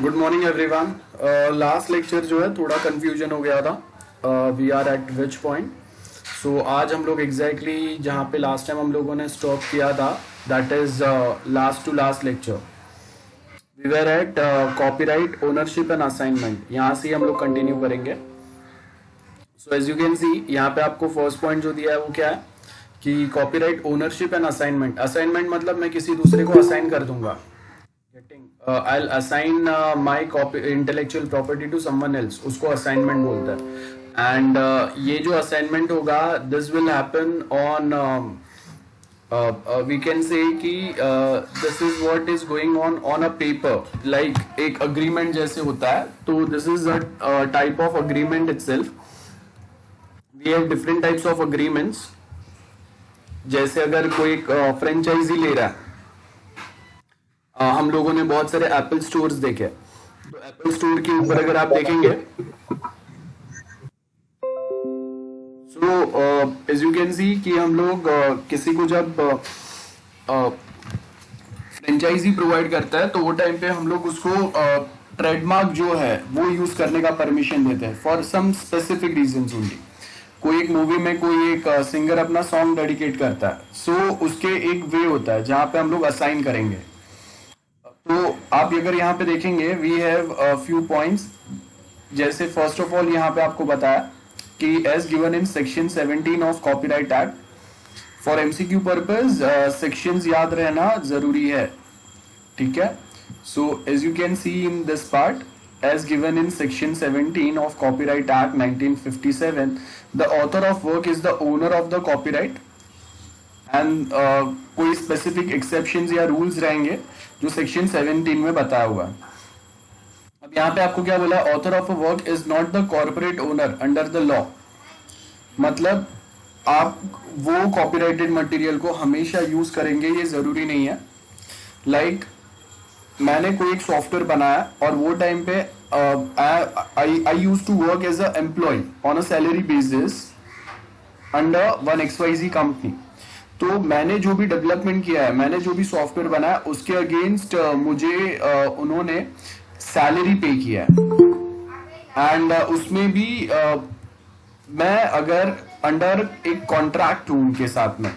Good morning everyone. Last lecture जो है थोड़ा कंफ्यूजन हो गया था। We are at which point. So आज हम लोग एग्जैक्टली जहाँ पे लास्ट टाइम हम लोगों ने स्टॉप किया था, that is last to last lecture. We were at copyright ownership and assignment. यहाँ से हम लोग कंटिन्यू करेंगे। So as you can see यहाँ पे आपको फर्स्ट पॉइंट जो दिया है वो क्या है कि copyright ownership and assignment. Assignment मतलब मैं किसी दूसरे को असाइन कर दूंगा। I'll assign my copy intellectual property to someone else, उसको assignment बोलते हैं। एंड ये जो assignment होगा this will happen on we can say कि this is what is going on a paper, like एक agreement जैसे होता है। तो this is a type of agreement itself। we have different types of agreements। जैसे अगर कोई फ्रेंचाइजी ले रहा है, हम लोगों ने बहुत सारे एप्पल स्टोर्स देखे। तो एप्पल स्टोर के ऊपर अगर आप देखेंगे, so as you can see कि हम लोग किसी को जब फ्रेंचाइजी प्रोवाइड करता है तो वो टाइम पे हम लोग उसको ट्रेडमार्क जो है वो यूज करने का परमिशन देते हैं for some specific reasons only. कोई एक मूवी में कोई एक सिंगर अपना सॉन्ग डेडिकेट करता है, सो उसके एक वे होता है जहां पे हम लोग असाइन करेंगे। तो आप अगर यहाँ पे देखेंगे वी हैव फ्यू पॉइंट्स। जैसे फर्स्ट ऑफ ऑल यहाँ पे आपको बताया कि as given in section 17 of copyright act for MCQ purpose sections याद रहना जरूरी है। ठीक है। So as you can see in this part, as given in section 17 of copyright act 1957, the author of work is the owner of the copyright and कोई specific exceptions या rules रहेंगे जो सेक्शन 17 में बताया हुआ। अब यहाँ पे आपको क्या बोला, author of a work is not the corporate owner under the law. मतलब आप वो कॉपीराइटेड मटेरियल को हमेशा यूज करेंगे ये जरूरी नहीं है। लाइक मैंने कोई एक सॉफ्टवेयर बनाया और वो टाइम पे I used to work as a employ on a salary basis under one XYZ company. तो मैंने जो भी डेवलपमेंट किया है, मैंने जो भी सॉफ्टवेयर बनाया, उसके अगेंस्ट मुझे उन्होंने सैलरी पे किया है। एंड उसमें भी मैं अगर अंडर एक कॉन्ट्रैक्ट हूं उनके साथ में,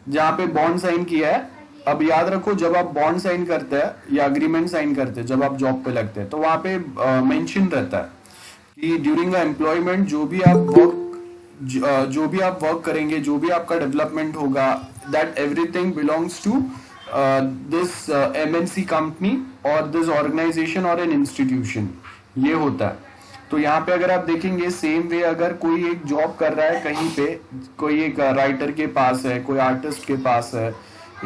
जहां पे बॉन्ड साइन किया है। अब याद रखो, जब आप बॉन्ड साइन करते हैं या अग्रीमेंट साइन करते हैं, जब आप जॉब पे लगते हैं, तो वहां पे मेंशन रहता है कि ड्यूरिंग द एम्प्लॉयमेंट जो भी आप वर्क करेंगे, जो भी आपका डेवलपमेंट होगा, that everything belongs to this MNC company और दिस ऑर्गेनाइजेशन और एन इंस्टीट्यूशन। ये होता है। तो यहाँ पे अगर आप देखेंगे सेम वे, अगर कोई एक जॉब कर रहा है कहीं पे, कोई एक राइटर के पास है, कोई आर्टिस्ट के पास है,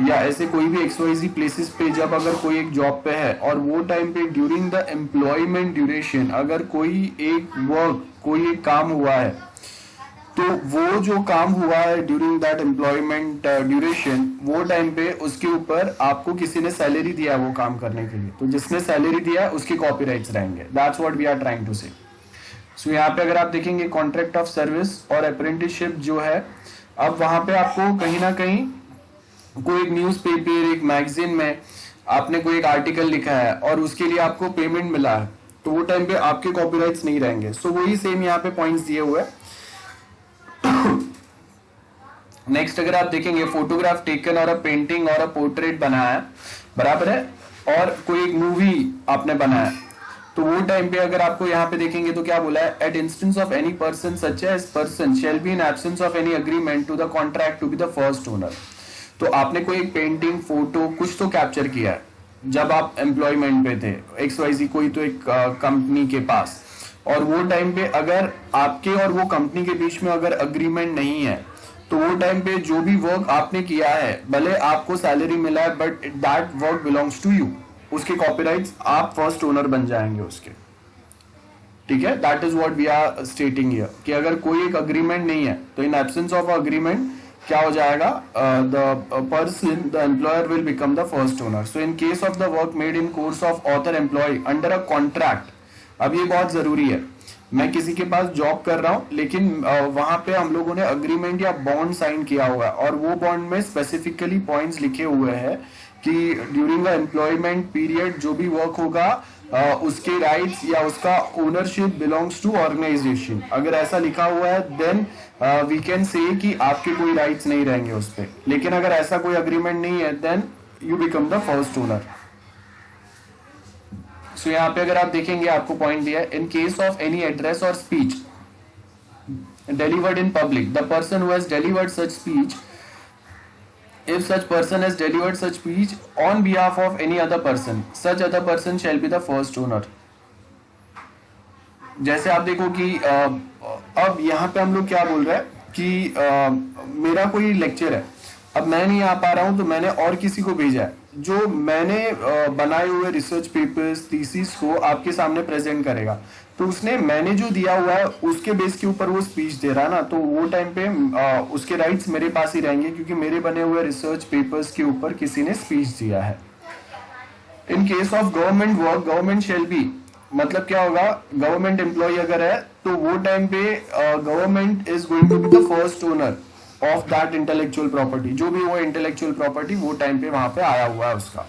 या ऐसे कोई भी XYZ प्लेसेस पे जब अगर कोई एक जॉब पे है और वो टाइम पे ड्यूरिंग द एम्प्लॉयमेंट ड्यूरेशन अगर कोई एक काम हुआ है, तो वो जो काम हुआ है ड्यूरिंग दैट एम्प्लॉयमेंट ड्यूरेशन, वो टाइम पे उसके ऊपर आपको किसी ने सैलरी दिया वो काम करने के लिए, तो जिसने सैलरी दिया उसके कॉपीराइट्स रहेंगे। That's what we are trying to say. So यहाँ पे अगर आप देखेंगे कॉन्ट्रैक्ट ऑफ सर्विस और अप्रेंटिसशिप जो है, अब वहां पे आपको कहीं ना कहीं कोई एक न्यूज़पेपर, एक मैगजीन में आपने कोई एक आर्टिकल लिखा है और उसके लिए आपको पेमेंट मिला है, तो वो टाइम पे आपके कॉपीराइट्स नहीं रहेंगे। सो वही सेम यहाँ पे पॉइंट्स दिए हुए हैं। नेक्स्ट अगर आप देखेंगे फोटोग्राफ टेकन और अ पेंटिंग और अ पोर्ट्रेट बनाया है, बराबर है, और कोई एक मूवी आपने बनाया, तो वो टाइम पे अगर आपको यहाँ पे देखेंगे तो क्या बोला है, at instance of any person such as person shall be in absence of any agreement to the contract to be the first owner. तो आपने कोई एक पेंटिंग, फोटो कुछ तो कैप्चर किया है जब आप एम्प्लॉयमेंट पे थे XYZ कोई तो एक कंपनी के पास, और वो टाइम पे अगर आपके और वो कंपनी के बीच में अगर अग्रीमेंट नहीं है, तो वो टाइम पे जो भी वर्क आपने किया है, भले आपको सैलरी मिला है, but that work belongs to you. उसके कॉपीराइट्स आप फर्स्ट ओनर बन जाएंगे उसके। ठीक है। That is what we are stating here कि अगर कोई एक अग्रीमेंट नहीं है, तो इन एब्सेंस ऑफ अग्रीमेंट क्या हो जाएगा, the person, the employer will become the first owner. So in case of the work made in course of author employ under a contract. अब ये बहुत जरूरी है, मैं किसी के पास जॉब कर रहा हूं, लेकिन वहां पे हम लोगों ने अग्रीमेंट या बॉन्ड साइन किया हुआ है, और वो बॉन्ड में स्पेसिफिकली पॉइंट्स लिखे हुए हैं कि ड्यूरिंग द एम्प्लॉयमेंट पीरियड जो भी वर्क होगा उसके राइट्स या उसका ओनरशिप बिलोंग्स टू ऑर्गेनाइजेशन, अगर ऐसा लिखा हुआ है देन वी कैन से कि आपके कोई राइट्स नहीं रहेंगे उस पर। लेकिन अगर ऐसा कोई अग्रीमेंट नहीं है then you become the first owner. So यहाँ पे अगर आप देखेंगे आपको पॉइंट दिया है, in case of any address और speech delivered in public, the person who has delivered such speech, if such person has delivered such speech on behalf of any other person, such other person shall be the first owner। जैसे आप देखो कि अब यहाँ पे हम लोग क्या बोल रहे हैं कि मेरा कोई लेक्चर है, अब मैं नहीं आ पा रहा हूँ तो मैंने और किसी को भेजा है जो मैंने बनाए हुए रिसर्च पेपर्स थीसिस को आपके सामने प्रेजेंट करेगा, तो उसने मैंने जो दिया हुआ है उसके बेस के ऊपर वो स्पीच दे रहा है ना, तो वो टाइम पे उसके राइट्स मेरे पास ही रहेंगे क्योंकि मेरे बने हुए रिसर्च पेपर्स के ऊपर किसी ने स्पीच दिया है। In case of government work, government shall be, मतलब क्या होगा, गवर्नमेंट एम्प्लॉय अगर है तो वो टाइम पे government is going to be the first owner of that intellectual property, जो भी वो इंटेलेक्चुअल प्रॉपर्टी वो टाइम पे वहां पे आया हुआ है उसका।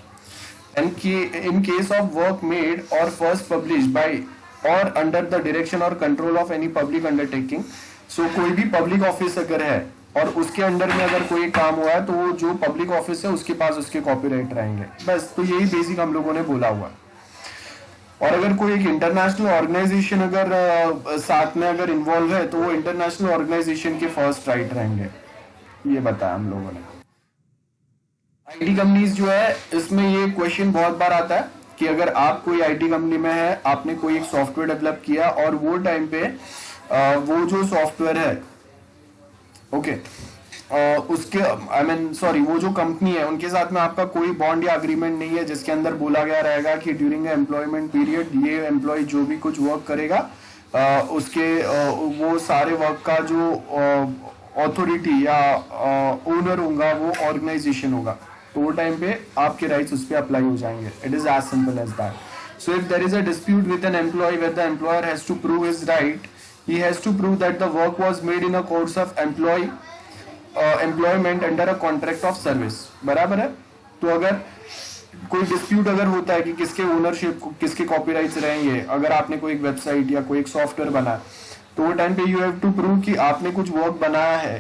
And in case of work made और फर्स्ट पब्लिश बाय और अंडर द डायरेक्शन और control of any public undertaking, so कोई भी पब्लिक ऑफिस अगर है और उसके अंडर में अगर कोई काम हुआ है तो वो जो पब्लिक ऑफिस है उसके पास उसके कॉपीराइट रहेंगे। बस, तो यही बेसिक हम लोगों ने बोला हुआ है। और अगर कोई एक इंटरनेशनल ऑर्गेनाइजेशन अगर साथ में अगर इन्वॉल्व है तो वो इंटरनेशनल ऑर्गेनाइजेशन के फर्स्ट राइट रहेंगे, ये बताया हम लोगों ने। आईटी कंपनीज जो है इसमें ये क्वेश्चन बहुत बार आता है कि अगर आप कोई आईटी कंपनी में है, आपने कोई एक सॉफ्टवेयर डेवलप किया और वो टाइम पे वो जो सॉफ्टवेयर है ओके उसके वो जो कंपनी है उनके साथ में आपका कोई बॉन्ड या अग्रीमेंट नहीं है जिसके अंदर बोला गया रहेगा कि ड्यूरिंग एम्प्लॉयमेंट पीरियड ये एम्प्लॉय जो भी कुछ वर्क करेगा उसके वो सारे वर्क का जो अथॉरिटी या ओनर होगा वो ऑर्गेनाइजेशन होगा, तो वो टाइम पे आपके राइट्स उस पर अप्लाई हो जाएंगे। It is as simple as that. So if there is a dispute with an employ where the employer has to prove his right, he has to prove that the work was made in a course of employment under a contract of service. बराबर है। तो अगर कोई dispute अगर होता है कि किसके ओनरशिप किसके कॉपीराइट्स रहेंगे, अगर आपने कोई एक वेबसाइट या कोई एक सॉफ्टवेयर बनाया तो वो टाइम पे यू हैव टू प्रूव कि आपने कुछ वर्क बनाया है,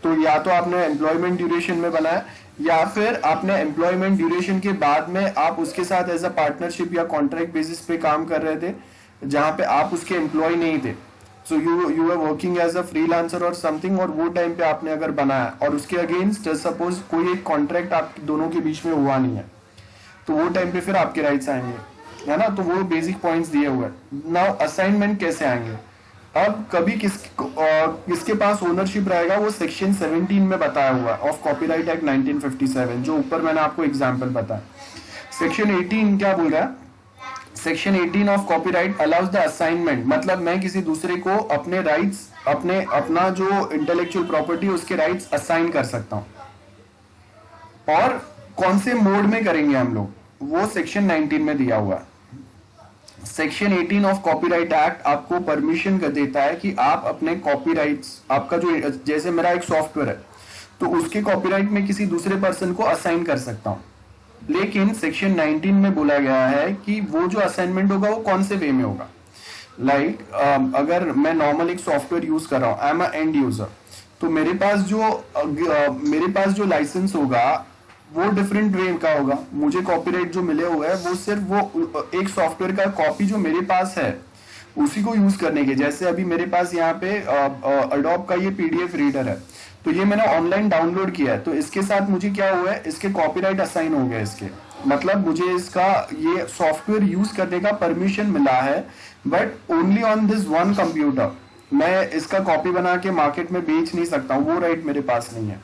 तो या तो आपने एम्प्लॉयमेंट ड्यूरेशन में बनाया या फिर आपने एम्प्लॉयमेंट ड्यूरेशन के बाद में आप उसके साथ एज अ पार्टनरशिप या कॉन्ट्रैक्ट बेसिस पे काम कर रहे थे जहां पे आप उसके एम्प्लॉय नहीं थे। So you are working as a freelancer और समथिंग, और वो टाइम पे आपने अगर बनाया और उसके अगेंस्ट सपोज कोई एक कॉन्ट्रैक्ट आप दोनों के बीच में हुआ नहीं है, तो वो टाइम पे फिर आपके राइट्स आएंगे, है ना। तो वो बेसिक पॉइंट्स दिए हुए हैं। नाउ असाइनमेंट कैसे आएंगे, अब कभी किसके पास ओनरशिप रहेगा वो सेक्शन 17 में बताया हुआ है ऑफ कॉपीराइट एक्ट 1957, जो ऊपर मैंने आपको एग्जांपल बताया। सेक्शन 18 क्या बोल रहा है, section 18 of copyright allows the assignment, मतलब मैं किसी दूसरे को अपने राइट्स अपना जो इंटेलेक्चुअल प्रॉपर्टी उसके राइट्स असाइन कर सकता हूं। और कौन से मोड में करेंगे हम लोग, वो सेक्शन 19 में दिया हुआ है। सेक्शन 18 ऑफ कॉपीराइट एक्ट आपको परमिशन कर देता है कि आप अपने कॉपीराइट्स, आपका जो जैसे मेरा एक सॉफ्टवेयर है तो उसके कॉपीराइट में किसी दूसरे पर्सन को असाइन कर सकता हूं। लेकिन सेक्शन 19 में बोला गया है कि वो जो असाइनमेंट होगा वो कौन से वे में होगा। लाइक अगर मैं नॉर्मल एक सॉफ्टवेयर यूज कर रहा हूं, I am a and user, तो मेरे पास जो लाइसेंस होगा वो डिफरेंट वे का होगा। मुझे कॉपीराइट जो मिले हुए हैं वो सिर्फ वो एक सॉफ्टवेयर का कॉपी जो मेरे पास है उसी को यूज करने के। जैसे अभी मेरे पास यहाँ पे अडोब का ये पीडीएफ रीडर है, तो ये मैंने ऑनलाइन डाउनलोड किया है, तो इसके साथ मुझे क्या हुआ है, इसके कॉपीराइट असाइन हो गया इसके, मतलब मुझे इसका ये सॉफ्टवेयर यूज करने का परमिशन मिला है, but only on this one computer. मैं इसका कॉपी बना के मार्केट में बेच नहीं सकता हूँ, वो राइट मेरे पास नहीं है।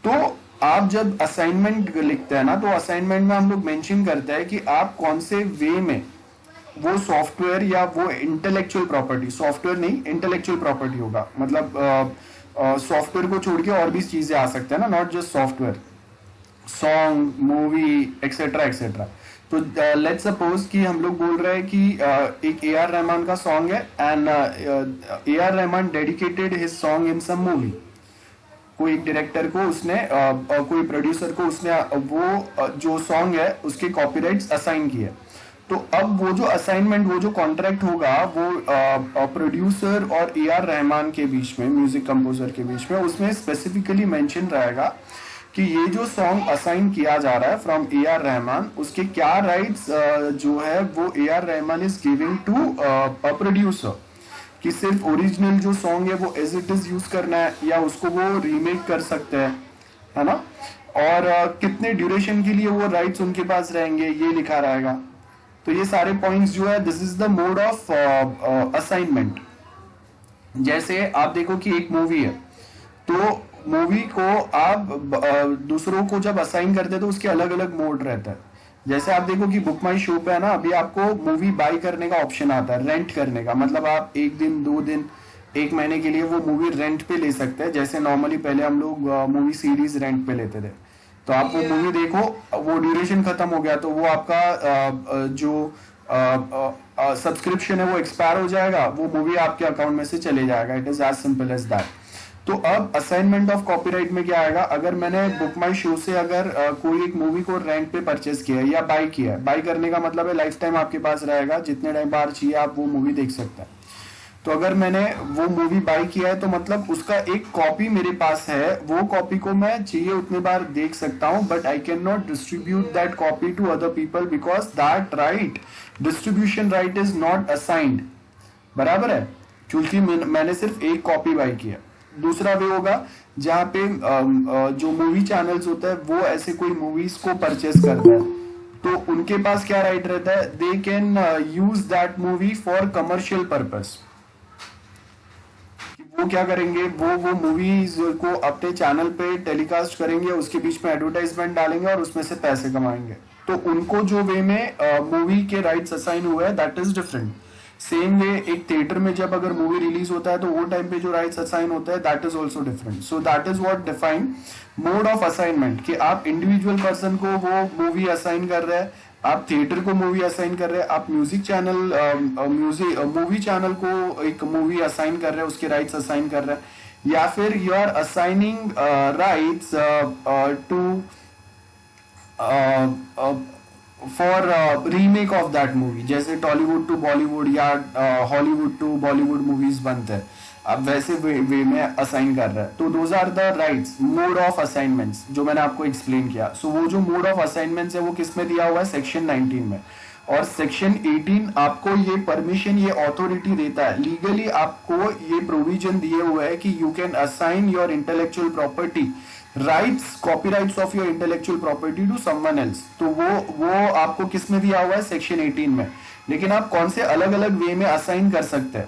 तो आप जब असाइनमेंट लिखते हैं ना, तो असाइनमेंट में हम लोग मेंशन करते हैं कि आप कौन से वे में वो सॉफ्टवेयर या वो इंटेलेक्चुअल प्रॉपर्टी, सॉफ्टवेयर नहीं इंटेलेक्चुअल प्रॉपर्टी होगा, मतलब सॉफ्टवेयर को छोड़ के और भी चीजें आ सकते हैं ना, not just software, song, movie etcetera etcetera. तो लेट्स सपोज कि हम लोग बोल रहे हैं कि एक ए आर रहमान का सॉन्ग है and A R Rahman dedicated his song in some movie. कोई एक डायरेक्टर को उसने कोई प्रोड्यूसर को उसने वो जो सॉन्ग है उसके कॉपीराइट्स असाइन किए, तो अब वो जो असाइनमेंट, वो जो कॉन्ट्रैक्ट होगा वो प्रोड्यूसर और ए आर रहमान के बीच में, म्यूजिक कंपोजर के बीच में, उसमें स्पेसिफिकली मेंशन रहेगा कि ये जो सॉन्ग असाइन किया जा रहा है फ्रॉम ए आर रहमान, उसके क्या राइट्स जो है वो A R Rahman is giving to a producer, कि सिर्फ ओरिजिनल जो सॉन्ग है वो एज इट इज यूज करना है या उसको वो रीमेक कर सकते हैं, है ना, और कितने ड्यूरेशन के लिए वो राइट्स उनके पास रहेंगे ये लिखा रहेगा। तो ये सारे पॉइंट्स जो है, this is the mode of assignment. जैसे आप देखो कि एक मूवी है, तो मूवी को आप दूसरों को जब असाइन करते हैं तो उसके अलग अलग मोड रहता है। जैसे आप देखो कि बुक माई शो पे है ना, अभी आपको मूवी बाय करने का ऑप्शन आता है, रेंट करने का, मतलब आप 1 दिन 2 दिन 1 महीने के लिए वो मूवी रेंट पे ले सकते हैं। जैसे नॉर्मली पहले हम लोग मूवी सीरीज रेंट पे लेते थे, तो आप वो मूवी देखो, वो ड्यूरेशन खत्म हो गया तो वो आपका जो सब्सक्रिप्शन है वो एक्सपायर हो जाएगा, वो मूवी आपके अकाउंट में से चले जाएगा। It is as simple as that. तो अब असाइनमेंट ऑफ कॉपीराइट में क्या आएगा, अगर मैंने बुक माई शो से अगर कोई एक मूवी को रेंट पे परचेस किया है या बाय किया है, बाय करने का मतलब है लाइफ टाइम आपके पास रहेगा, जितने टाइम बार चाहिए आप वो मूवी देख सकते हैं। तो अगर मैंने वो मूवी बाय किया है तो मतलब उसका एक कॉपी मेरे पास है, वो कॉपी को मैं चाहिए उतने बार देख सकता हूं, but I can not distribute that copy to other people because that right, distribution right is not assigned. बराबर है, क्योंकि मैंने सिर्फ एक कॉपी बाय किया। दूसरा वे होगा जहाँ पे जो मूवी चैनल्स होता है वो ऐसे कोई मूवीज को परचेस करता है, तो उनके पास क्या राइट रहता है, they can use that movie for commercial purpose. वो क्या करेंगे, वो मूवीज को अपने चैनल पे टेलीकास्ट करेंगे, उसके बीच में एडवर्टाइजमेंट डालेंगे और उसमें से पैसे कमाएंगे। तो उनको जो वे में मूवी के राइट्स असाइन हुए हैं that is different. Same way एक थिएटर में जब अगर मूवी रिलीज होता है तो वो टाइम पे जो राइट्स असाइन होता है that is also different. So that is what define mode of assignment, कि आप इंडिविजुअल पर्सन को वो मूवी असाइन कर रहे हैं, आप थिएटर को मूवी असाइन कर रहे हैं, आप म्यूजिक चैनल मूवी चैनल को एक मूवी असाइन कर रहे हैं, उसके राइट्स असाइन कर रहे हैं, या फिर you are assigning rights to for remake of that movie. जैसे टॉलीवुड टू बॉलीवुड या हॉलीवुड टू बॉलीवुड मूवीज बनते हैं, अब वैसे वे में असाइन कर रहा है। तो those are the rights, mode of assignments जो मैंने आपको एक्सप्लेन किया। सो वो जो मोड ऑफ असाइनमेंट्स है वो किस में दिया हुआ है, सेक्शन 19 में। और सेक्शन 18 आपको ये परमिशन, ये अथॉरिटी देता है, लीगली आपको ये प्रोविजन दिए हुए है कि you can assign your intellectual property rights, copyrights of your intellectual property to someone else. तो वो आपको किस में दिया हुआ है, सेक्शन 18 में। लेकिन आप कौन से अलग अलग वे में असाइन कर सकते हैं,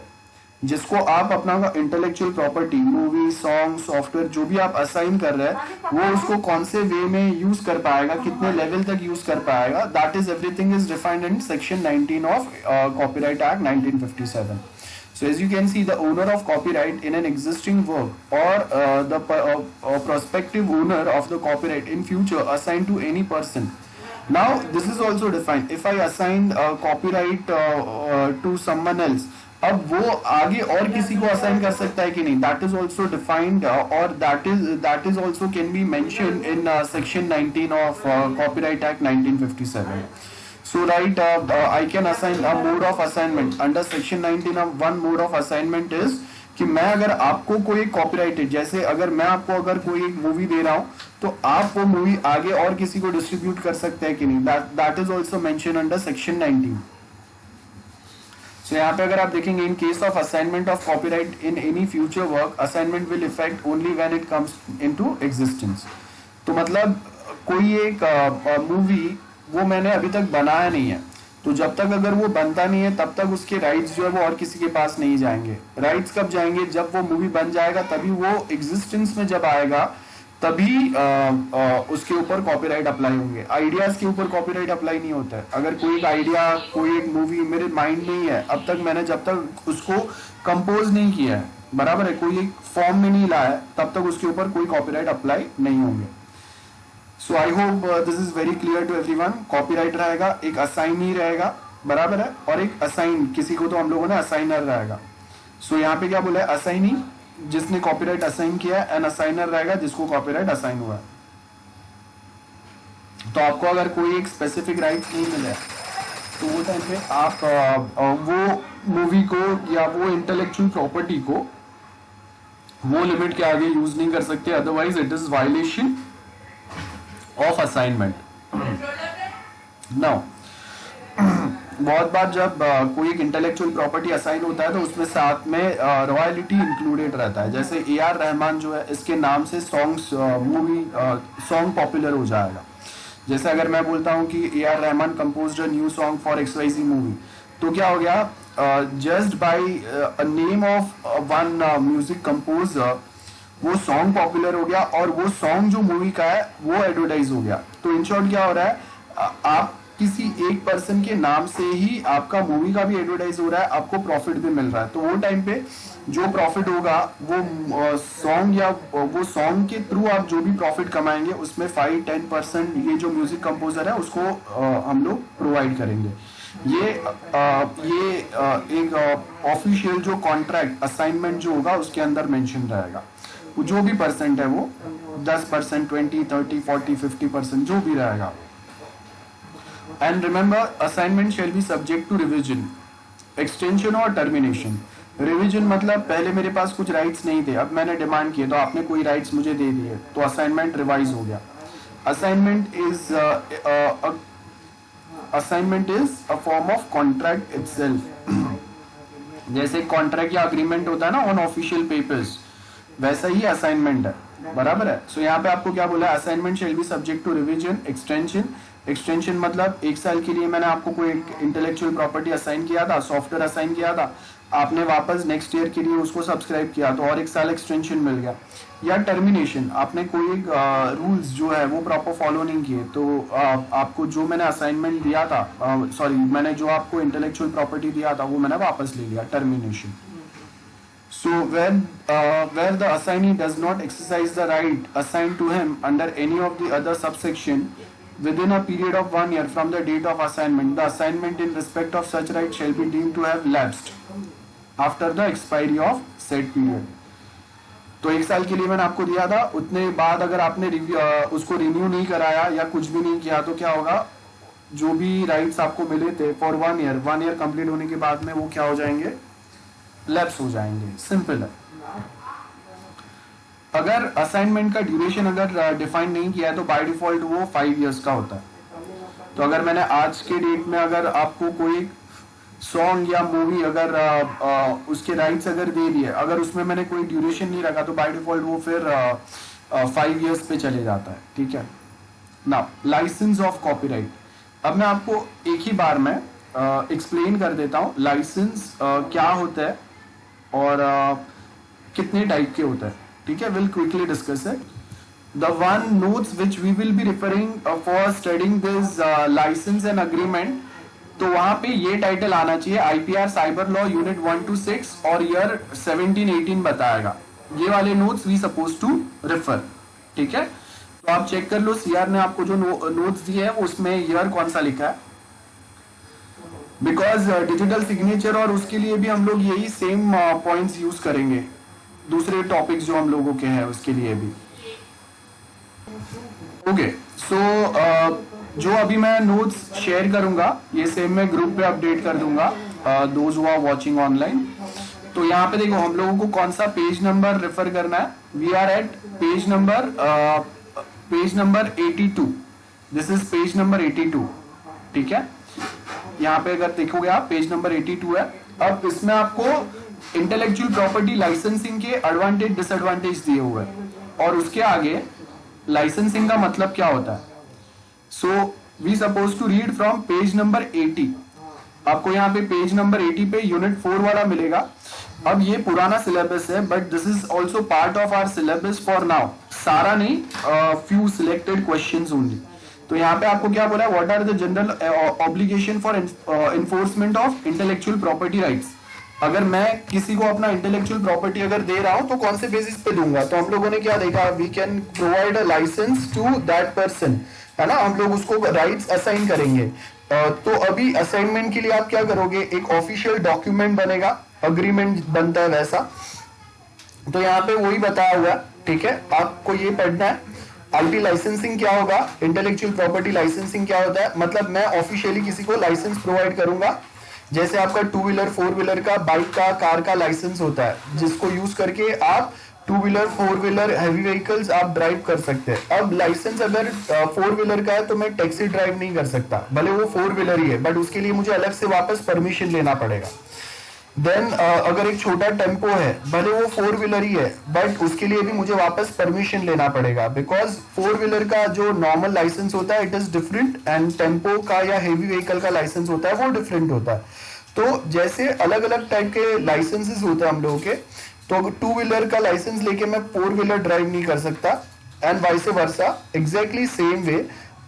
जिसको आप अपना intellectual property, movie, song, software जो भी आप असाइन कर रहे हैं, वो उसको कौन से वे में यूज कर पाएगा, कितने लेवल तक यूज कर पाएगा, that is everything is defined in section 19 of copyright act 1957. So as you can see, the owner of copyright in an existing work or the prospective owner of the copyright in future assigned to any person. Now this is also defined. If I assign copyright to someone else, अब वो आगे और किसी को assign कर सकता है कि नहीं, दैट इज ऑल्सो डिफाइंड, और that is also can be mention in section 19 of copyright act 1957. So right, I can assign a mode of assignment under section 19 of one mode of assignment is कि मैं अगर आपको कोई copyrighted, जैसे अगर मैं आपको अगर कोई एक मूवी दे रहा हूं तो आप वो मूवी आगे और किसी को डिस्ट्रीब्यूट कर सकते हैं कि नहीं, that is also mention under section 19. सो यहाँ पे अगर आप देखेंगे, इन case of assignment of copyright in any future work, assignment will effect only when it comes into existence. तो मतलब कोई एक मूवी वो मैंने अभी तक बनाया नहीं है, तो जब तक अगर वो बनता नहीं है तब तक उसके राइट्स जो है वो और किसी के पास नहीं जाएंगे। राइट्स कब जाएंगे, जब वो मूवी बन जाएगा, तभी वो एग्जिस्टेंस में जब आएगा तभी उसके ऊपर कॉपीराइट अप्लाई होंगे। आइडियाज के ऊपर कॉपीराइट अप्लाई नहीं होता है। अगर कोई एक आइडिया, कोई एक मूवी मेरे माइंड में ही है, अब तक मैंने जब तक उसको कंपोज नहीं किया है, बराबर है, कोई एक फॉर्म में नहीं लाया है, तब तक उसके ऊपर कोई कॉपीराइट अप्लाई नहीं होंगे। So I hope this is very clear to everyone. Copyright रहेगा, एक असाइनी रहेगा, बराबर है, और एक असाइन, किसी को तो हम लोगों ने असाइनर रहेगा। सो यहाँ पे क्या बोला है, असाइनी जिसने कॉपीराइट असाइन किया है, एंड असाइनर रहेगा जिसको कॉपीराइट असाइन हुआ है। तो आपको अगर कोई एक स्पेसिफिक राइट्स नहीं मिले तो वो टाइम पे आप वो मूवी को या वो इंटेलेक्चुअल प्रॉपर्टी को वो लिमिट के आगे यूज नहीं कर सकते, otherwise it is violation of assignment. Now बहुत बार जब कोई एक इंटेलेक्चुअल प्रॉपर्टी असाइन होता है तो उसमें साथ में रॉयल्टी इंक्लूडेड रहता है। जैसे ए आर रहमान जो है, इसके नाम से सॉन्ग्स मूवी सॉन्ग पॉपुलर हो जाएगा। जैसे अगर मैं बोलता हूँ कि ए R Rahman composed a new song for XYZ movie, तो क्या हो गया, just by name of one music composer वो सॉन्ग पॉपुलर हो गया और वो सॉन्ग जो मूवी का है वो एडवर्टाइज हो गया। तो इन शॉर्ट क्या हो रहा है, आप किसी एक पर्सन के नाम से ही आपका मूवी का भी एडवर्टाइज हो रहा है, आपको प्रॉफिट भी मिल रहा है। तो वो टाइम पे जो प्रॉफिट होगा वो सॉन्ग या वो सॉन्ग के थ्रू आप जो भी प्रॉफिट कमाएंगे उसमें 5-10% ये जो म्यूजिक कंपोजर है उसको हम लोग प्रोवाइड करेंगे। ये एक ऑफिशियल जो कॉन्ट्रैक्ट असाइनमेंट जो होगा उसके अंदर मेंशन रहेगा। जो भी परसेंट है वो 10%, 20, 30, 40, 50% जो भी रहेगा। And remember assignment shall be subject to revision, extension और टर्मिनेशन। रिविजन मतलब पहले मेरे पास कुछ राइट्स नहीं थे, अब मैंने डिमांड किए तो आपने कोई राइट्स मुझे दे दिए तो असाइनमेंट रिवाइज हो गया। Assignment is a form of contract itself. जैसे कॉन्ट्रैक्ट या अग्रीमेंट होता है ना ऑन ऑफिशियल पेपर्स, वैसा ही असाइनमेंट है, बराबर है। सो यहाँ पे आपको क्या बोला है, assignment shall be subject to revision, extension. Extension मतलब 1 साल के लिए मैंने आपको कोई इंटेलेक्चुअल प्रॉपर्टी असाइन किया था, सॉफ्टवेयर असाइन किया था, आपने वापस नेक्स्ट ईयर के लिए उसको सब्सक्राइब किया तो और 1 साल एक्सटेंशन मिल गया। या टर्मिनेशन, आपने कोई रूल्स जो है वो प्रॉपर फॉलो नहीं किए तो आपको जो मैंने असाइनमेंट दिया था, सॉरी मैंने जो आपको इंटेलेक्चुअल प्रॉपर्टी दिया था वो मैंने वापस ले लिया, termination. So where the assignee does not exercise the right assigned to him under any of the other subsection within a period of 1 year from the date of assignment, the assignment in respect of such right shall be deemed to have lapsed after the expiry of said period. तो 1 साल के लिए मैंने आपको दिया था, उतने बाद अगर आपने उसको रिन्यू नहीं कराया या कुछ भी नहीं किया तो क्या होगा, जो भी राइट्स आपको मिले थे फॉर 1 ईयर कंप्लीट होने के बाद में वो क्या हो जाएंगे, लैप्स हो जाएंगे। सिंपल है। अगर असाइनमेंट का ड्यूरेशन अगर डिफाइन नहीं किया है तो बाय डिफॉल्ट वो 5 इयर्स का होता है। तो अगर मैंने आज के डेट में अगर आपको कोई सॉन्ग या मूवी अगर उसके राइट्स अगर दे दिए, अगर उसमें मैंने कोई ड्यूरेशन नहीं रखा तो बाय डिफॉल्ट वो फिर 5 इयर्स पे चले जाता है, ठीक है ना। लाइसेंस ऑफ कॉपीराइट, अब मैं आपको एक ही बार में एक्सप्लेन कर देता हूँ लाइसेंस क्या होता है और कितने टाइप के होता है, ठीक है। Will quickly discuss it. The one notes which we will be referring for studying this license and agreement, तो वहां पे ये टाइटल आना चाहिए IPR cyber law unit 1 to 6 और ईयर 17-18 बताएगा। ये वाले notes we suppose to refer, ठीक है। तो आप चेक कर लो, CR ने आपको जो नोट्स दिए है उसमें ईयर कौन सा लिखा है, बिकॉज डिजिटल सिग्नेचर और उसके लिए भी हम लोग यही सेम पॉइंट्स यूज करेंगे, दूसरे टॉपिक्स जो हम लोगों के हैं उसके लिए भी। ओके, सो जो अभी मैं नोट्स शेयर करूंगा ये सेम मैं ग्रुप पे अपडेट कर दूंगा those who are watching online. तो यहाँ पे देखो हम लोगों को कौन सा पेज नंबर रेफर करना है, we are at page number 82। This is page number 82, ठीक है। यहाँ पे अगर देखोगे आप पेज नंबर 82 है। अब इसमें आपको इंटेलेक्चुअल प्रॉपर्टी लाइसेंसिंग के एडवांटेज डिसएडवांटेज दिए हुए हैं और उसके आगे लाइसेंसिंग का मतलब क्या होता है। So we suppose to read from page number 80। आपको यहाँ पे पेज नंबर 80 पे यूनिट 4 वाला मिलेगा। अब ये पुराना सिलेबस है but this is also part of our syllabus for now, सारा नहीं, फ्यू सिलेक्टेड क्वेश्चंस ओनली। तो यहाँ पे आपको क्या बोला है, what are the general obligation for enforcement of intellectual property rights. अगर मैं किसी को अपना इंटेलेक्चुअल प्रॉपर्टी अगर दे रहा हूं तो कौन से बेसिस पे दूंगा, तो हम लोगों ने क्या देखा, we can provide a license to that person, है ना, हम लोग उसको राइट्स असाइन करेंगे। तो अभी असाइनमेंट के लिए आप क्या करोगे, एक ऑफिशियल डॉक्यूमेंट बनेगा, अग्रीमेंट बनता है वैसा। तो यहाँ पे वही बताया हुआ है, ठीक है, आपको ये पढ़ना है। आईपी लाइसेंसिंग क्या होगा, इंटेलेक्चुअल प्रॉपर्टी लाइसेंसिंग क्या होता है, मतलब मैं ऑफिशियली किसी को लाइसेंस प्रोवाइड करूंगा, जैसे आपका 2 व्हीलर 4 व्हीलर का, बाइक का, कार का लाइसेंस होता है, जिसको यूज करके आप 2 व्हीलर 4 व्हीलर हैवी व्हीकल्स आप ड्राइव कर सकते हैं। अब लाइसेंस अगर 4 व्हीलर का है तो मैं टैक्सी ड्राइव नहीं कर सकता, भले वो 4 व्हीलर ही है, बट उसके लिए मुझे अलग से वापस परमिशन लेना पड़ेगा। देन अगर एक छोटा टेम्पो है, भले वो 4 व्हीलर ही है, बट उसके लिए भी मुझे वापस परमिशन लेना पड़ेगा, बिकॉज 4 व्हीलर का जो नॉर्मल लाइसेंस होता है it is different, and tempo का या हेवी व्हीकल का लाइसेंस होता है वो डिफरेंट होता है। तो जैसे अलग अलग टाइप के लाइसेंसेस होते हैं हम लोगों के, तो 2 व्हीलर का लाइसेंस लेके मैं 4 व्हीलर ड्राइव नहीं कर सकता, and vice versa. Exactly same way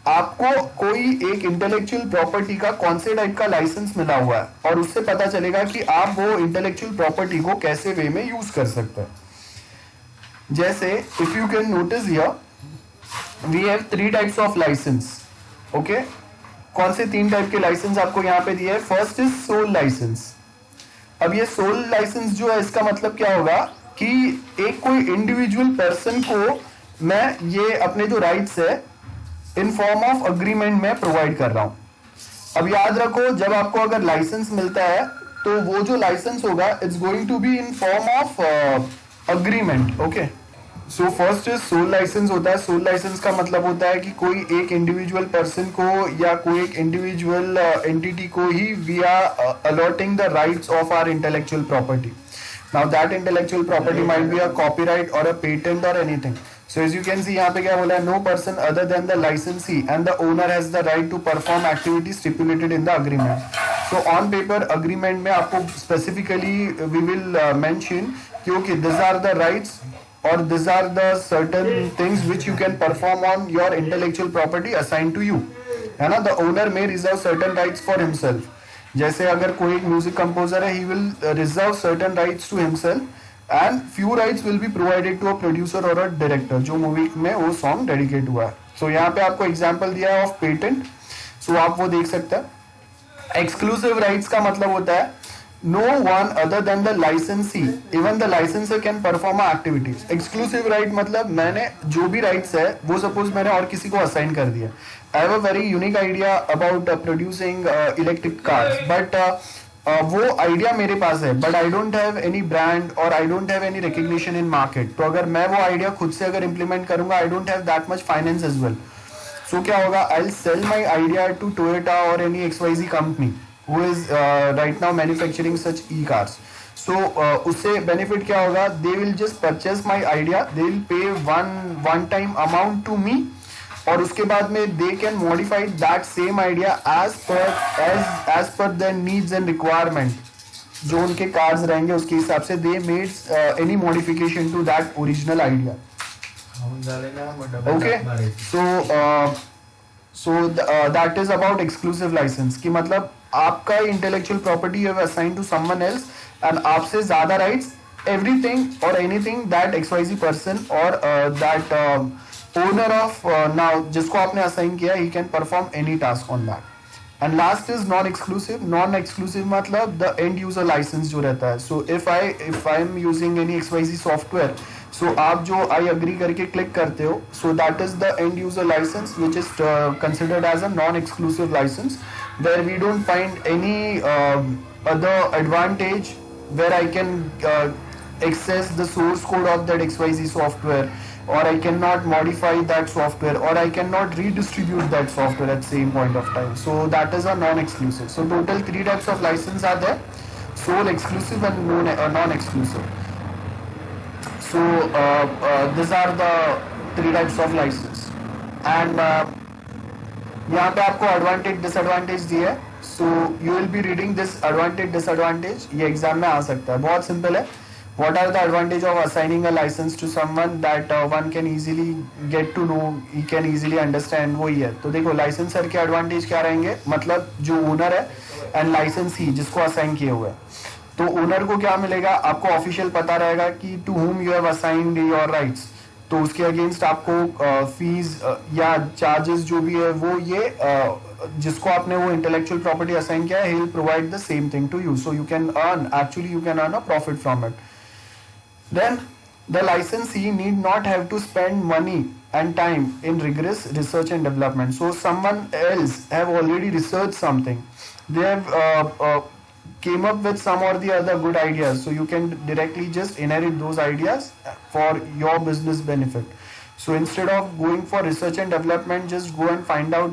आपको कोई एक इंटेलेक्चुअल प्रॉपर्टी का कौन से टाइप का लाइसेंस मिला हुआ है, और उससे पता चलेगा कि आप वो इंटेलेक्चुअल प्रॉपर्टी को कैसे वे में यूज कर सकते हैं। जैसे if you can notice here we have 3 types of license. Okay, कौन से 3 टाइप के लाइसेंस आपको यहाँ पे दिए है? First is sole license. अब ये सोल लाइसेंस जो है, इसका मतलब क्या होगा कि एक कोई इंडिविजुअल पर्सन को मैं ये अपने जो राइट्स है इन फॉर्म ऑफ अग्रीमेंट में प्रोवाइड कर रहा हूं। अब याद रखो, जब आपको अगर लाइसेंस मिलता है तो वो जो लाइसेंस होगा it's going to be in form of agreement. Okay, so first is sole license होता है। सोल लाइसेंस का मतलब होता है कि कोई एक इंडिविजुअल पर्सन को या कोई एक इंडिविजुअल एंटिटी को ही we are allotting the rights of our intellectual property. Now that intellectual property might be a copyright और अ पेटेंट और anything. So as you can see यहाँ पे क्या बोला है, no person other than the licensee and the owner has the right to perform activities stipulated in the agreement. So on paper agreement में आपको specifically we will mention कि okay these are the rights or these are the certain things which you can perform on your intellectual property assigned to you, है ना। The owner may reserve certain rights for himself. जैसे अगर कोई music composer है, he will reserve certain rights to himself and few rights will be provided to a producer or a director जो movie में वो song dedicate हुआ है। सो यहाँ पे आपको एग्जांपल दिया है ऑफ पेटेंट, सो आप वो देख सकते हैं। एक्सक्लूसिव राइट्स का मतलब होता है no one other than the licensee even the licensor can perform activities. Exclusive right मतलब मैंने जो भी राइट्स है वो सपोज मैंने और किसी को असाइन कर दिया। I have a very unique idea about producing electric cars, but वो आइडिया मेरे पास है, but I don't have any brand और I don't have any recognition in market. तो अगर मैं वो आइडिया खुद से अगर इंप्लीमेंट करूंगा, I don't have that much finance as well. So क्या होगा, I will sell my idea to Toyota और any XYZ company who is right now manufacturing such E cars. So उससे बेनिफिट क्या होगा, they will just purchase my idea, they will pay one time amount to me, और उसके बाद में they can modify that same idea as per their needs and requirement. जो उनके cards रहेंगे उसके हिसाब से they made any modification to that original idea. Okay, so that is about exclusive license कि मतलब आपका intellectual property you have assigned to someone else and आपसे ज्यादा राइट्स एवरीथिंग और एनीथिंग दैट XYZ पर्सन और दैट ओनर ऑफ नाउ जिसको आपने असाइन किया, he can perform any task on that. And last is non exclusive. Non exclusive मतलब the end user licence जो रहता है। So if I am using any XYZ software, so आप जो आई अग्री करके क्लिक करते हो, so that is the end user licence which is considered as a non exclusive licence, where we don't find any other advantage where I can access the source code of that XYZ software, or I cannot modify that software, or I cannot redistribute that software at same point of time. So that is a non-exclusive. So total 3 types of license are there: sole, exclusive, and non-exclusive. So these are the 3 types of license. And यहाँ पे आपको advantage disadvantage दिए है। So you will be reading this advantage disadvantage, ये exam में आ सकता है। बहुत सिंपल है। What are the advantage of assigning a license to someone that one can easily get to know, he can easily understand, वही है। तो देखो लाइसेंसर के एडवांटेज क्या रहेंगे, मतलब जो ओनर है एंड लाइसेंसी जिसको असाइन किए हुए हैं, तो ओनर को क्या मिलेगा, आपको ऑफिशियल पता रहेगा कि to whom you have assigned your rights, तो उसके अगेंस्ट आपको फीस या चार्जेस जो भी है वो ये जिसको आपने वो इंटेलेक्चुअल प्रॉपर्टी असाइन किया है, he will provide the same thing to you, so you can earn a profit from it. Then the licensee need not have to spend money and time in rigorous research and development. So someone else have already researched something. They have came up with some or the other good ideas. So you can directly just inherit those ideas for your business benefit. So instead of going for research and development, just go and find out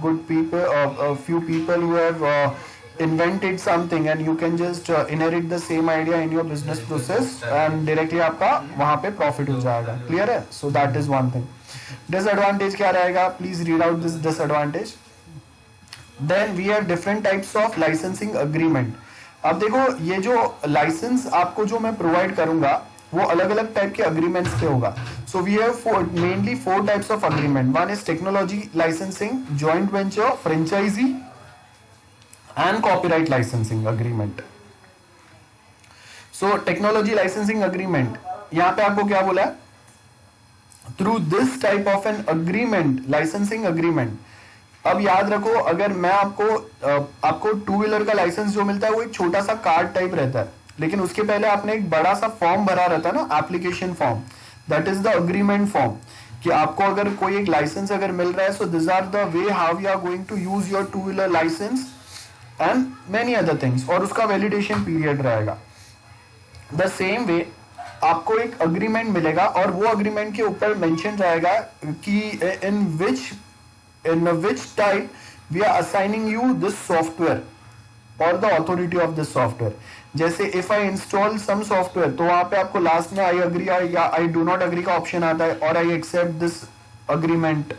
good people, a few people who have invented something, and you can just inherit the same idea in your business process, and directly आपका वहाँ पे profit हो जाएगा. Clear है? So that is one thing. Disadvantage क्या रहेगा? Please read out this disadvantage. Then we have different types of licensing agreement. अब देखो ये जो लाइसेंस आपको जो मैं प्रोवाइड करूंगा वो अलग अलग टाइप के अग्रीमेंट्स पे होगा. So we have mainly 4 types of agreement. One is technology licensing, joint venture, franchisee and copyright licensing agreement. So technology licensing agreement, यहां पे आपको क्या बोला है? Through this type of an agreement, licensing agreement. अब याद रखो, अगर मैं आपको 2 व्हीलर का लाइसेंस जो मिलता है वो एक छोटा सा कार्ड टाइप रहता है, लेकिन उसके पहले आपने एक बड़ा सा फॉर्म भरा रहता है ना, application form. That is the agreement form. कि आपको अगर कोई एक लाइसेंस अगर मिल रहा है, so this are the way how you are going to use your 2 wheeler license and many other things, और उसका वैलिडेशन पीरियड रहेगा. द सेम वे आपको एक अग्रीमेंट मिलेगा और वो अग्रीमेंट के ऊपर मेंशन रहेगा कि in which type we are assigning you this software or the authority of this software. जैसे if I install some software, तो वहां पे आपको लास्ट में I agree या I do not agree का ऑप्शन आता है, और I accept this agreement,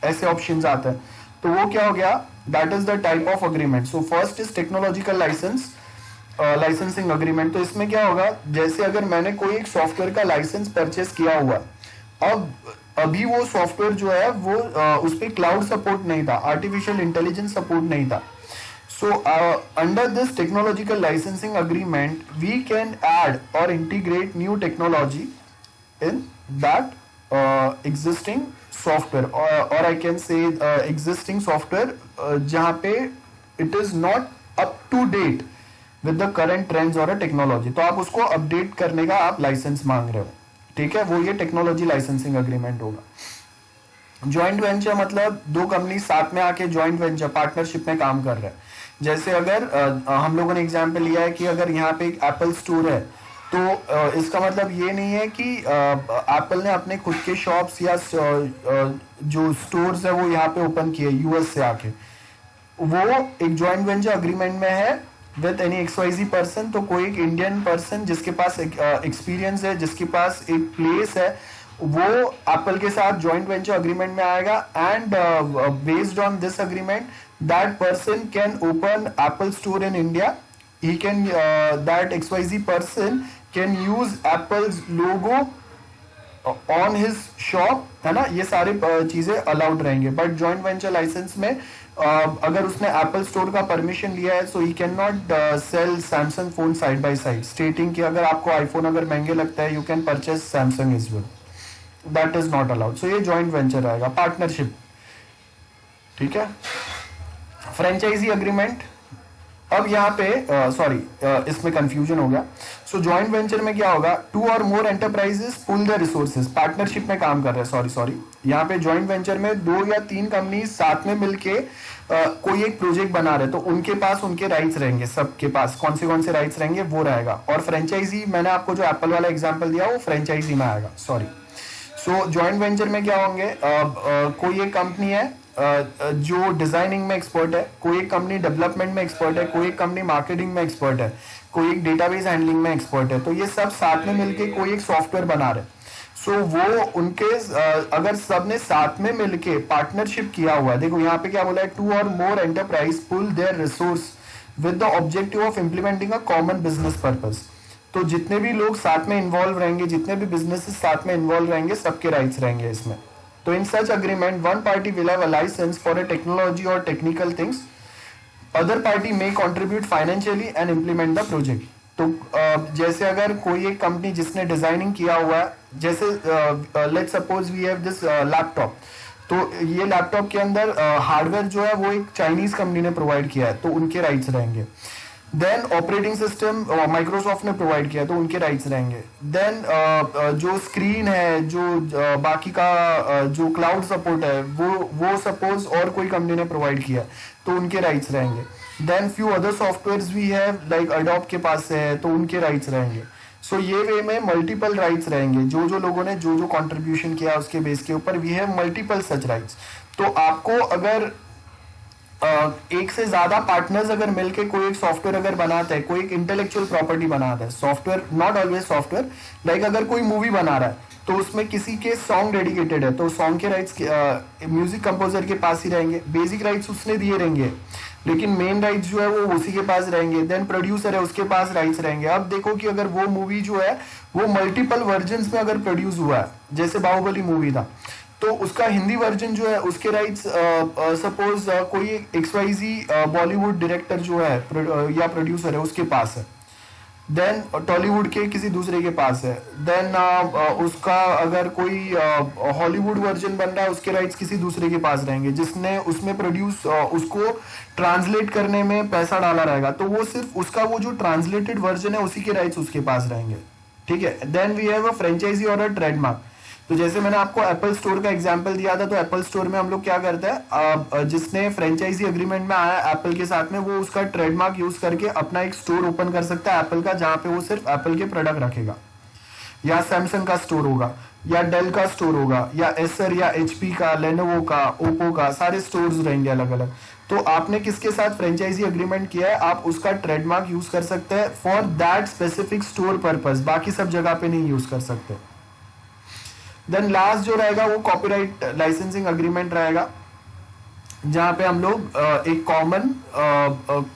ऐसे ऑप्शंस आते हैं. तो वो क्या हो गया? That is the type of agreement. So first is technological license, licensing agreement. तो इसमें क्या होगा? जैसे अगर मैंने कोई एक सॉफ्टवेयर का लाइसेंस परचेस किया हुआ, अब अभी वो सॉफ्टवेयर जो है वो उस पर क्लाउड सपोर्ट नहीं था, आर्टिफिशियल इंटेलिजेंस सपोर्ट नहीं था. So under this technological licensing agreement we can add और integrate new technology in that existing software, और I can say existing software जहां पे it is not up to date with the current trends और technology. तो आप उसको update करने का आप लाइसेंस मांग रहे हो, ठीक है, वो ये टेक्नोलॉजी लाइसेंसिंग अग्रीमेंट होगा. जॉइंट वेंचर मतलब 2 कंपनी साथ में आके जॉइंट वेंचर पार्टनरशिप में काम कर रहे हैं. जैसे अगर हम लोगों ने एग्जांपल लिया है कि अगर यहाँ पे एक एप्पल स्टोर है, तो इसका मतलब ये नहीं है कि एप्पल ने अपने खुद के शॉप्स या जो स्टोर्स है वो यहाँ पे ओपन किए यूएस से आके. वो एक जॉइंट वेंचर अग्रीमेंट में है विद एनी XYZ पर्सन. तो कोई एक इंडियन पर्सन जिसके पास एक्सपीरियंस है, जिसके पास एक प्लेस है, वो एप्पल के साथ जॉइंट वेंचर अग्रीमेंट में आएगा. And based on this agreement that person can open Apple store in India. He can that XYZ person can use apples logo on his shop, है ना. ये सारे चीजें अलाउड रहेंगे. बट जॉइंट वेंचर लाइसेंस में अगर उसने एप्पल स्टोर का परमिशन लिया है, so he can not sell Samsung phone side by side, stating कि अगर आपको आईफोन अगर महंगे लगता है, you can purchase Samsung as well. That is not allowed. So ये जॉइंट वेंचर रहेगा, पार्टनरशिप, ठीक है. फ्रेंचाइजी अग्रीमेंट, अब यहाँ पे इसमें कंफ्यूजन हो गया. सो जॉइंट वेंचर में क्या होगा? 2 और more enterprises pool the resources, partnership में काम कर रहे हैं. सॉरी यहाँ पे जॉइंट वेंचर में 2 या 3 कंपनी साथ में मिलके कोई एक प्रोजेक्ट बना रहे, तो उनके पास उनके राइट्स रहेंगे. सबके पास कौन से राइट्स रहेंगे वो रहेगा. और फ्रेंचाइजी, मैंने आपको जो एप्पल वाला एग्जाम्पल दिया वो फ्रेंचाइजी में आएगा. सो जॉइंट वेंचर में क्या होंगे? कोई एक कंपनी है जो डिजाइनिंग में एक्सपर्ट है, कोई एक कंपनी डेवलपमेंट में एक्सपर्ट है, कोई एक कंपनी मार्केटिंग में एक्सपर्ट है, कोई एक डेटाबेस हैंडलिंग में एक्सपर्ट है. तो ये सब साथ में मिलके कोई एक सॉफ्टवेयर बना रहे. सो वो उनके अगर सब ने साथ में मिलके पार्टनरशिप किया हुआ है, देखो यहाँ पे क्या बोला है? 2 और more enterprise pool their resource with the objective of implementing a common business purpose. तो जितने भी लोग साथ में इन्वॉल्व रहेंगे, जितने भी बिजनेसेस साथ में इन्वॉल्व रहेंगे, सबके राइट्स रहेंगे इसमें. तो in such agreement one party will have a licence for a technology और technical things, other party may contribute financially and implement the project. तो जैसे अगर कोई एक कंपनी जिसने डिजाइनिंग किया हुआ है, जैसे let's suppose we have this laptop, तो ये लैपटॉप के अंदर हार्डवेयर जो है वो एक चाइनीज कंपनी ने प्रोवाइड किया है, तो उनके राइट्स रहेंगे. देन ऑपरेटिंग सिस्टम माइक्रोसॉफ्ट ने प्रोवाइड किया तो उनके राइट्स रहेंगे। देन जो स्क्रीन है, जो बाकी का जो क्लाउड सपोर्ट है वो सपोज और कोई कंपनी ने प्रोवाइड किया तो उनके राइट्स रहेंगे। देन फ्यू अदर सॉफ्टवेयर्स भी है लाइक अडोब के पास है तो उनके राइट्स रहेंगे। सो ये वे में मल्टीपल राइट्स रहेंगे, जो जो लोगों ने जो जो कंट्रीब्यूशन किया उसके बेस के ऊपर we have multiple such rights. तो आपको अगर एक से ज्यादा पार्टनर्स अगर मिलके कोई एक सॉफ्टवेयर अगर बनाते हैं, कोई एक इंटेलेक्चुअल प्रॉपर्टी बनाता है, software not always software, like अगर कोई मूवी बना रहा है तो उसमें किसी के सॉन्ग डेडिकेटेड है तो सॉन्ग के राइट्स म्यूजिक कंपोजर के पास ही रहेंगे, बेसिक राइट्स उसने दिए रहेंगे, लेकिन मेन राइट्स जो है वो उसी के पास रहेंगे। देन प्रोड्यूसर है उसके पास राइट्स रहेंगे। अब देखो कि अगर वो मूवी जो है वो मल्टीपल वर्जन में अगर प्रोड्यूस हुआ है, जैसे बाहुबली मूवी था तो उसका हिंदी वर्जन जो है उसके राइट्स सपोज कोई XYZ बॉलीवुड डायरेक्टर जो है या प्रोड्यूसर है उसके पास है, देन टॉलीवुड के किसी दूसरे के पास है, देन उसका अगर कोई हॉलीवुड वर्जन बन रहा है उसके राइट्स किसी दूसरे के पास रहेंगे जिसने उसमें प्रोड्यूस उसको ट्रांसलेट करने में पैसा डाला रहेगा तो वो सिर्फ उसका वो जो ट्रांसलेटेड वर्जन है उसी के राइट्स उसके पास रहेंगे। ठीक है। Then we have a franchisee और अ ट्रेडमार्क। तो जैसे मैंने आपको एप्पल स्टोर का एग्जांपल दिया था, तो एप्पल स्टोर में हम लोग क्या करते हैं, जिसने फ्रेंचाइजी एग्रीमेंट में आया एप्पल के साथ में वो उसका ट्रेडमार्क यूज करके अपना एक स्टोर ओपन कर सकता है एप्पल का, जहां पे वो सिर्फ एप्पल के प्रोडक्ट रखेगा, या सैमसंग का स्टोर होगा या डेल का स्टोर होगा या एसर या एचपी का, लेनोवो का, ओप्पो का, सारे स्टोर्स रहेंगे अलग अलग। तो आपने किसके साथ फ्रेंचाइजी एग्रीमेंट किया है, आप उसका ट्रेडमार्क यूज कर सकते हैं for that specific store purpose, बाकी सब जगह पे नहीं यूज कर सकते। देन लास्ट जो रहेगा वो कॉपीराइट लाइसेंसिंग अग्रीमेंट रहेगा, जहां पे हम लोग एक कॉमन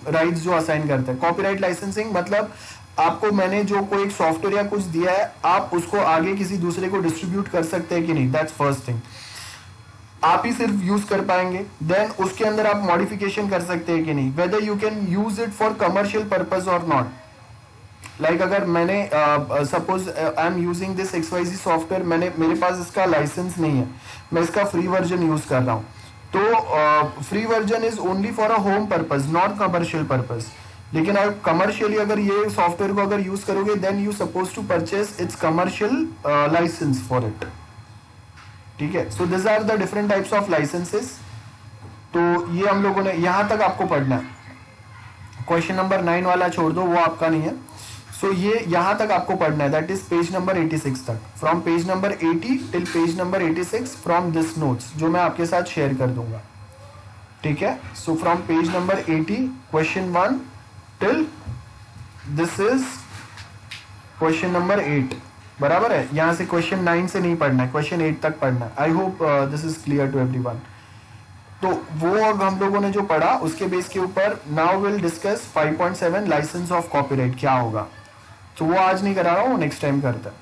राइट्स जो असाइन करते हैं। कॉपीराइट लाइसेंसिंग मतलब आपको मैंने जो कोई एक सॉफ्टवेयर या कुछ दिया है, आप उसको आगे किसी दूसरे को डिस्ट्रीब्यूट कर सकते हैं कि नहीं, दैट्स फर्स्ट थिंग, आप ही सिर्फ यूज कर पाएंगे। देन उसके अंदर आप मॉडिफिकेशन कर सकते हैं कि नहीं, whether you can use it for commercial purpose और नॉट। लाइक अगर मैंने suppose I am using this XYZ software, मेरे पास इसका लाइसेंस नहीं है, मैं इसका फ्री वर्जन यूज कर रहा हूँ, तो free version is only for a home purpose not commercial purpose. लेकिन अगर कमर्शियली अगर ये सॉफ्टवेयर को अगर यूज करोगे then you suppose to purchase its commercial license for it. ठीक है। So this are the different types of licenses. तो ये हम लोगों ने यहां तक आपको पढ़ना है, क्वेश्चन नंबर 9 वाला छोड़ दो, वो आपका नहीं है। सो ये यहां तक आपको पढ़ना है, दैट इज पेज नंबर 86 तक, from page number 80 till page number 86 from this notes जो मैं आपके साथ शेयर कर दूंगा। ठीक है। So from page number 80 question 1 till this is question number 8, बराबर है। यहां से क्वेश्चन 9 से नहीं पढ़ना है, क्वेश्चन 8 तक पढ़ना है। I hope this is clear to everyone. तो वो अब हम लोगों ने जो पढ़ा उसके बेस के ऊपर now will discuss 5.7 license of copyright क्या होगा। तो वो आज नहीं करा रहा हूँ, नेक्स्ट टाइम करता है।